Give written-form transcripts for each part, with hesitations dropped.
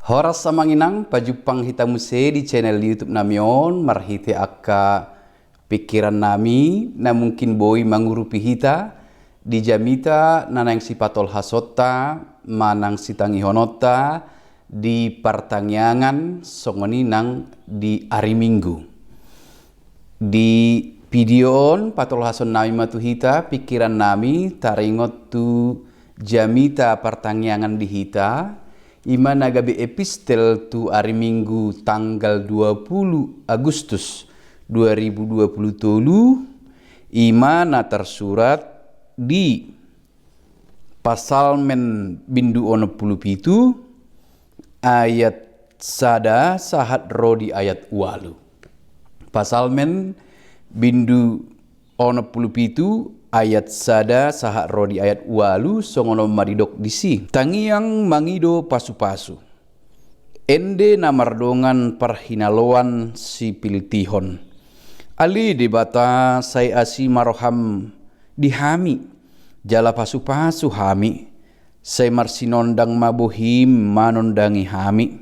Horas samanginang pajupang hitamuse di channel YouTube namion marhite akka pikiran nami na mungkin boy mangurupi hita di jamita nanang sipatol hasota manang sitangi honota di partangyangan songoni nang di hari Minggu. Di videon patol hason nami matuhita pikiran nami taringot tu jamita partangyangan di hita ima nagabe epistel tu hari Minggu tanggal 20 Agustus 2020 ima na tersurat di pasal men bindu ono puluh pitu ayat sada sahat rodi ayat walu. Pasal men bindu ono puluh pitu ayat sada sahat rodi ayat walu songono maridok disi tangiang mangido pasu-pasu ende namardongan parhinaloan si piltihon ali debata sai asi maroham dihami jala pasu-pasu hami sai marsinondang mabohim manondangi hami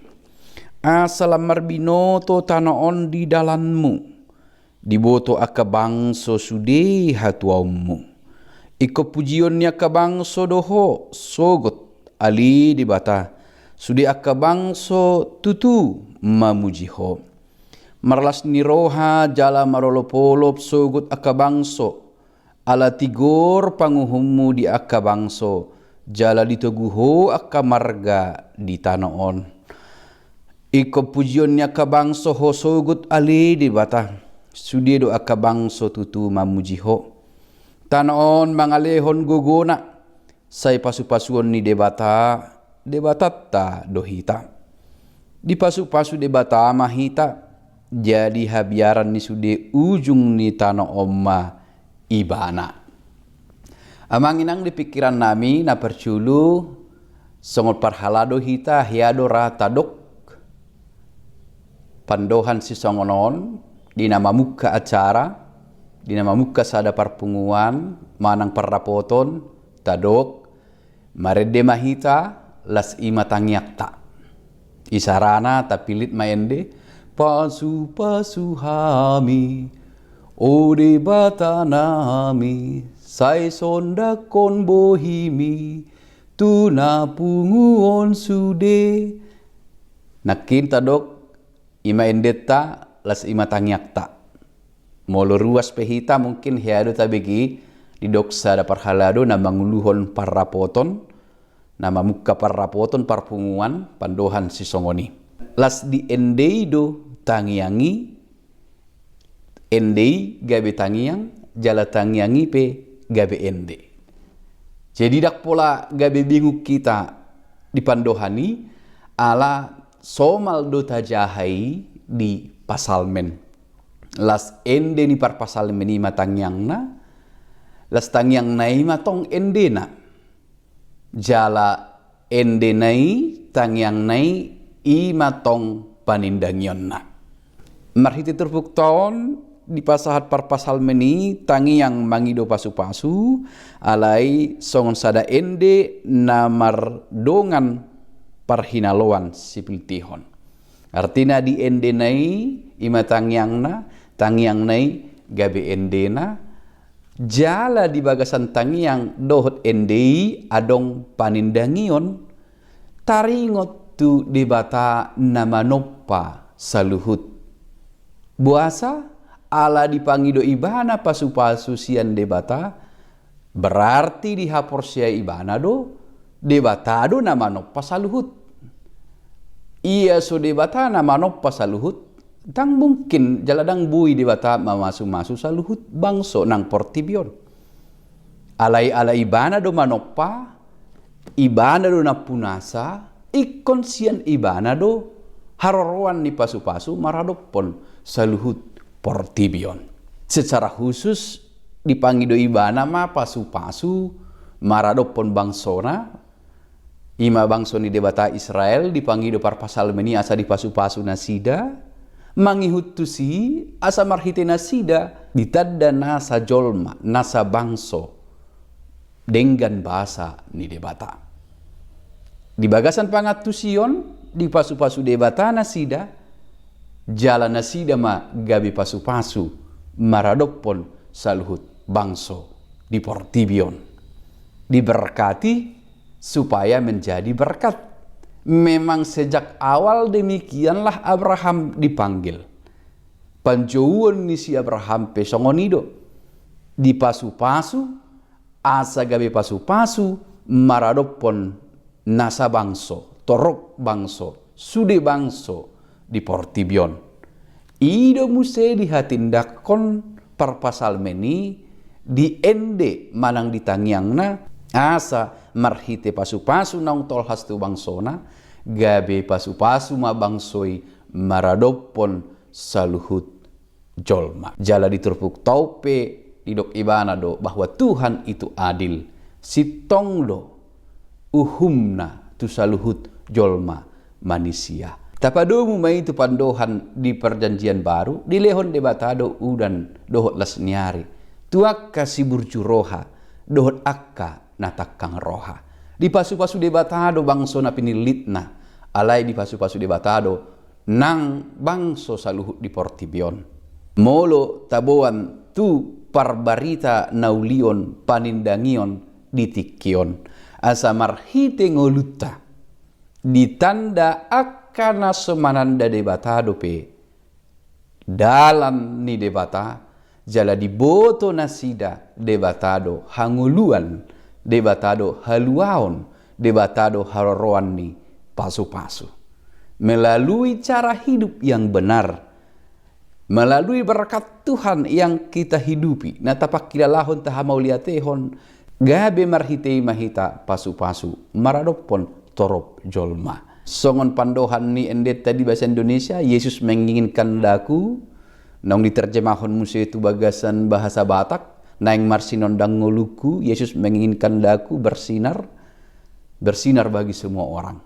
asalam marbinoto tanoon di dalanmu diboto aka bangso sude hatuamu iko pujionnya ka bangso doho sogot ali dibata sude aka bangso tutu mamujiho marlas niroha jala marolopolop sogot aka bangso ala tigor panguhummu di aka bangso jala ditoguho aka marga di tanoon iko pujionnya ka bangso ho sogot ali dibata sudi do aka bangso tutu mamujiho tanoon mangalehon gogona say pasu-pasuon ni debatatta dohita di pasu-pasu debata mahita jadi habiaran ni sude ujung ni tano omma ibana amanginang di pikiran nami na perculu songot parhalado hita hiado rata dok pandohan si songonon di nama muka acara, di nama muka sada parpunguan, manang parrapoton, tadok, marede mahita, las ima tangyakta. Isarana tapilit maende, pasu-pasu hami, ode bata nami, sai sonda kon bohimi, tuna punguon sude. Nakin tadok, ima endeta, las ima tangyakta molo ruas pehita mungkin hiado tabegi di doksa da parhalado na manguluhon parrapoton na mamukka parrapoton parpunguan pandohan si songoni las di endeido tangyangi endei gabe tangyang jala tangyangi pe gabe ende jadi dak pola gabe bingung kita di pandohani ala somal do tajahai di pasal men las ende ni par pasal meni matangyang na las tangyang nai matong ende na jala ende nai tangyang nai i matong panindangyon na marhiti terpukton di pasahat par pasal meni tangyang mangido pasu-pasu alai songon sada ende namar dongan parhinaloan sipil tihon artina di ende nai ima tangyang nai gabe ende na jala di bagasan tangyang dohot endei adong panindangion taringot tu debata nama noppa saluhut buasa ala dipangido ibana pasu-pasu sian debata berarti dihapor sia ibana do debata do nama noppa saluhut iya so debata nama noppa saluhut tang mungkin jaladang bui debata mamasu-masu saluhut bangso nang portibion alai-alai ibana do manoppa ibana do napunasa ikon sian ibana do haroroan ni pasu-pasu maradopon saluhut portibion secara khusus dipangido ibana ma pasu-pasu maradopon bangsona ima bangso ni debata Israel dipangido par pasal meni asa di pasu-pasu nasida mangihut tusi asa marhite nasida ditadda nasa jolma nasa bangso denggan bahasa ni debata Di bagasan pangatusion di pasu-pasu debatana sida, jalan sida ma gabi pasu-pasu maradopon saluhut bangso di Portibion. Diberkati supaya menjadi berkat. Memang sejak awal demikianlah Abraham dipanggil. Panjauan ni si Abraham pesongonido. Di pasu-pasu, asa gabi pasu-pasu, maradopon nasa bangso, torok bangso, sude bangso di Portibion. Ido muse dihatindakon per pasal meni di ende manang ditangyangna asa marhite pasu-pasu naung tolhas tu bangsona gabe pasu-pasu ma bangsoi maradopon saluhut jolma. Jala diturpuk taupe didok ibana do bahwa Tuhan itu adil. Sitong do uhumna tu saluhut jolma manusia. Tapadomu mai itu pandohan di perjanjian baru dilehon debatado udan dohot lasniari. Tuak kasih burjuroha dohot akka natakang roha. Di pasu-pasu debatado bangso na pinilitna alai di pasu-pasu debatado nang bangso saluhut di Portibion. Molo taboan tu parbarita naulion panindangion ditikion asa marhite ngoluta ditanda akana semananda debatado pe dalam ni debata jala diboto nasida debatado hanguluan debatado haluaon debatado haroroan ni pasu-pasu melalui cara hidup yang benar, melalui berkat Tuhan yang kita hidupi. Nah tapak kila lahon taha mauliatehon gabe marhitei mahita pasu-pasu maradopon torop jolma. Songon pandohan ni endet tadi bahasa Indonesia, Yesus menginginkan daku. Nang diterjemahon musuh itu bagasan bahasa Batak. Naing marsinon dangoluku, Yesus menginginkan daku bersinar. Bersinar bagi semua orang.